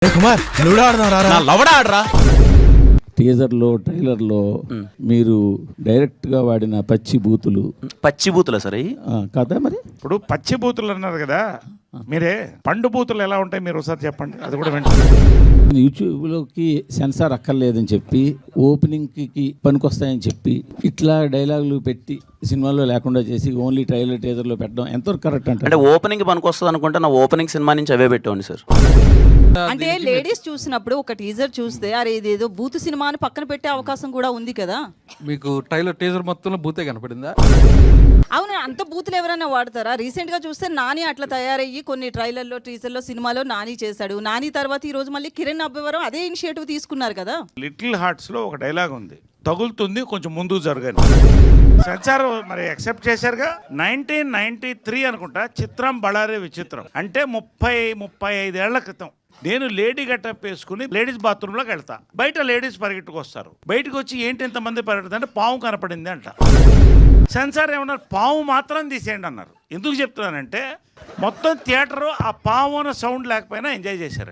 Kumar ludo ఆడదాం రారా. లవడా ఆడరా. టీజర్లో ట్రైలర్లో మీరు డైరెక్ట్గా వాడిన పచ్చి బూతులు పచ్చి బూతులా సరే కదా మరి. ఇప్పుడు పచ్చి బూతులు అన్నారు కదా, మీరే పండు బూతులు ఎలా ఉంటాయి మీరు ఒకసారి చెప్పండి, అది కూడా వెంటనే. యూట్యూబ్లోకి సెన్సార్ అక్కర్లేదని చెప్పి ఓపెనింగ్కి పనికొస్తాయని చెప్పి ఇట్లా డైలాగులు పెట్టి సినిమాలో లేకుండా చేసి ఓన్లీ ట్రైలర్ టీజర్లో పెట్టడం ఎంతవరకు కరెక్ట్ అంటే ఓపెనింగ్ పనికి వస్తుంది అనుకుంటే నా ఓపెనింగ్ సినిమా నుంచి అవే పెట్టేవాడిని సార్. అంటే లేడీస్ చూసినప్పుడు ఒక టీజర్ చూస్తే అరే ఇదేదో బూత్ సినిమా అని పక్కన పెట్టే అవకాశం కూడా ఉంది కదా. మీకు ట్రైలర్ టీజర్ మొత్తంలో బూతే కనపడిందా? అవును, అంత బూతులు ఎవరైనా వాడతారా? రీసెంట్ గా చూస్తే నాని అట్లా తయారయ్యి కొన్ని ట్రైలర్లో టీజర్లో సినిమాలో నాని చేశాడు. నాని తర్వాత ఈ రోజు మళ్ళీ కిరణ్ అబ్బవరం అదే ఇనిషియేటివ్ తీసుకున్నారు కదా. లిటిల్ హార్ట్స్ లో ఒక డైలాగ్ ఉంది, తగులుతుంది కొంచెం ముందు జరగని. సెన్సార్ మరి యాక్సెప్ట్ చేశారుగా. 1993 అనుకుంటా చిత్రం బళారే విచిత్రం అంటే 35 ఏళ్ల క్రితం నేను లేడీ గెటప్ వేసుకుని లేడీస్ బాత్రూంలోకి వెళ్తా. బయట లేడీస్ పరిగెట్టుకు వస్తారు. బయటకు వచ్చి ఏంటి ఇంతమంది పరిగెడుతుంది అంటే పాము కనపడింది అంట. సెన్సార్ ఏమన్నారు, పాము మాత్రం తీసేయండి అన్నారు. ఎందుకు చెప్తున్నానంటే మొత్తం థియేటరు ఆ పాము అన్న సౌండ్ లేకపోయినా ఎంజాయ్ చేశారు.